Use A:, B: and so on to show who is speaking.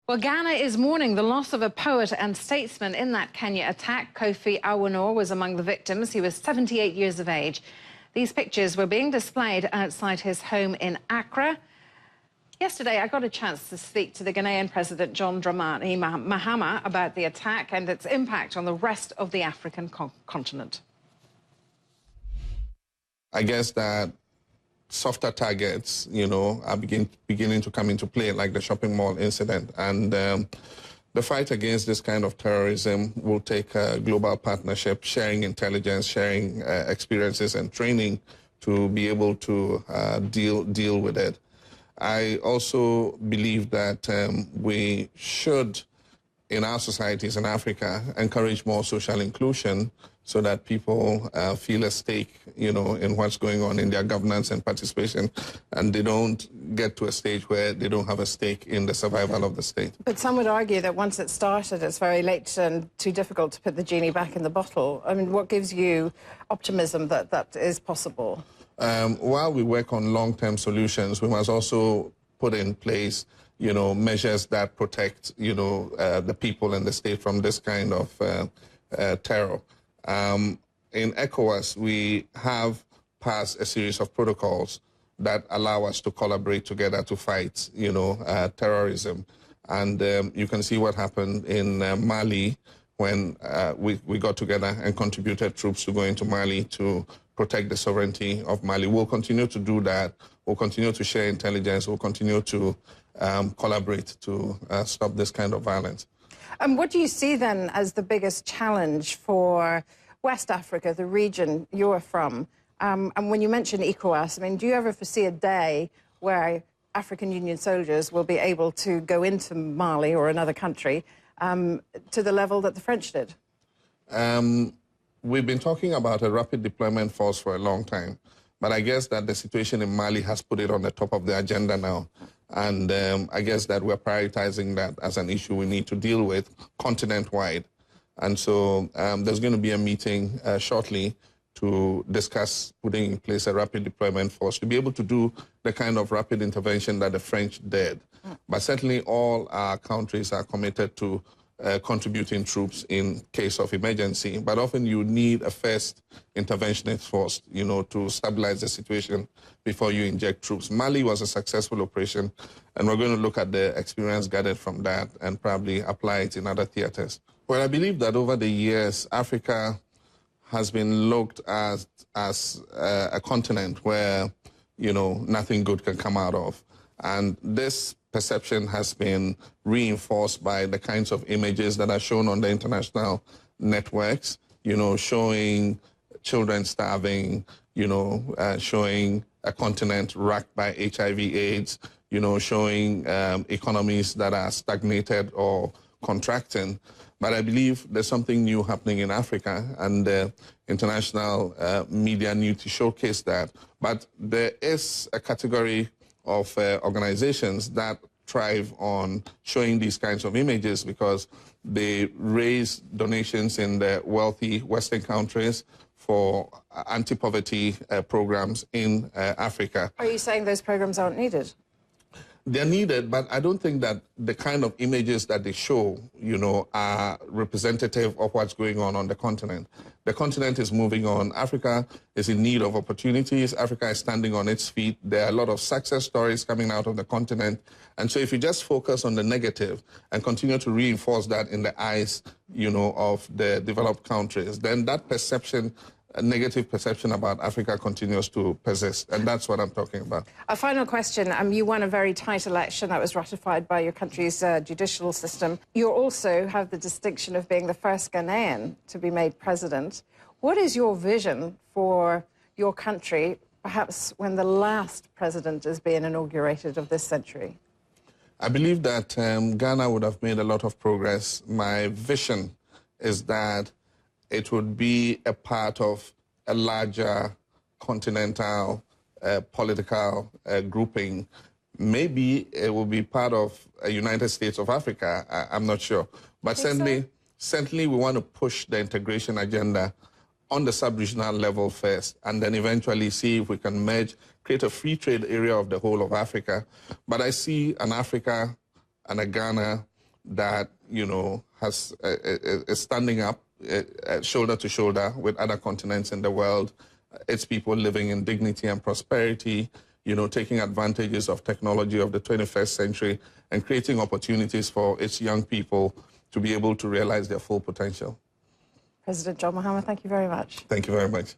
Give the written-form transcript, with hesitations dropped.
A: Well, Ghana is mourning the loss of a poet and statesman in that Kenya attack. Kofi Awonor was among the victims. He was 78 years of age. These pictures were being displayed outside his home in Accra. Yesterday, I got a chance to speak to the Ghanaian President John Dramani Mahama about the attack and its impact on the rest of the African continent.
B: I guess that softer targets, are beginning to come into play, like the shopping mall incident. And the fight against this kind of terrorism will take a global partnership, sharing intelligence, sharing experiences and training to be able to deal with it. I also believe that we should, in our societies in Africa, encourage more social inclusion so that people feel a stake, in what's going on in their governance and participation, and they don't get to a stage where they don't have a stake in the survival of the state.
C: But some would argue that once it started, it's very late and too difficult to put the genie back in the bottle. I mean, what gives you optimism that that is possible?
B: While we work on long-term solutions, we must also put in place, measures that protect, the people and the state from this kind of terror. In ECOWAS, we have passed a series of protocols that allow us to collaborate together to fight, terrorism. And you can see what happened in Mali when we got together and contributed troops to go into Mali to protect the sovereignty of Mali. We'll continue to do that. We'll continue to share intelligence. We'll continue to collaborate to stop this kind of violence.
C: What do you see then as the biggest challenge for West Africa, the region you're from? And when you mention ECOWAS, I mean, do you ever foresee a day where African Union soldiers will be able to go into Mali or another country to the level that the French did?
B: We've been talking about a rapid deployment force for a long time, but I guess that the situation in Mali has put it on the top of the agenda now. And I guess that we're prioritizing that as an issue we need to deal with continent-wide. And so there's going to be a meeting shortly to discuss putting in place a rapid deployment force to be able to do the kind of rapid intervention that the French did. But certainly all our countries are committed to contributing troops in case of emergency. But often you need a first interventionist force, to stabilize the situation before you inject troops. Mali was a successful operation, and we're going to look at the experience gathered from that and probably apply it in other theaters. Well, I believe that over the years, Africa has been looked at as a continent where, nothing good can come out of. And this perception has been reinforced by the kinds of images that are shown on the international networks, showing children starving, showing a continent racked by HIV/AIDS, showing economies that are stagnated or contracting. But I believe there's something new happening in Africa, and the international media need to showcase that. But there is a category of organizations that thrive on showing these kinds of images because they raise donations in the wealthy Western countries for anti-poverty programs in Africa.
C: Are you saying those programs aren't needed?
B: They're needed, but I don't think that the kind of images that they show, are representative of what's going on the continent. The continent is moving on. Africa is in need of opportunities. Africa is standing on its feet. There are a lot of success stories coming out of the continent. And so if you just focus on the negative and continue to reinforce that in the eyes, of the developed countries, then that perception, a negative perception about Africa continues to persist, and that's what I'm talking about.
C: A final question. You won a very tight election that was ratified by your country's judicial system. You also have the distinction of being the first Ghanaian to be made president. What is your vision for your country, perhaps when the last president is being inaugurated of this century?
B: I believe that Ghana would have made a lot of progress. My vision is that it would be a part of a larger continental political grouping. Maybe it will be part of a United States of Africa. I'm not sure. But certainly we want to push the integration agenda on the sub-regional level first, and then eventually see if we can merge, create a free trade area of the whole of Africa. But I see an Africa and a Ghana that, you know, is standing up shoulder to shoulder with other continents in the world, its people living in dignity and prosperity, you know, taking advantages of technology of the 21st century and creating opportunities for its young people to be able to realize their full potential.
C: President John Mahama, thank you very much.
B: Thank you very much.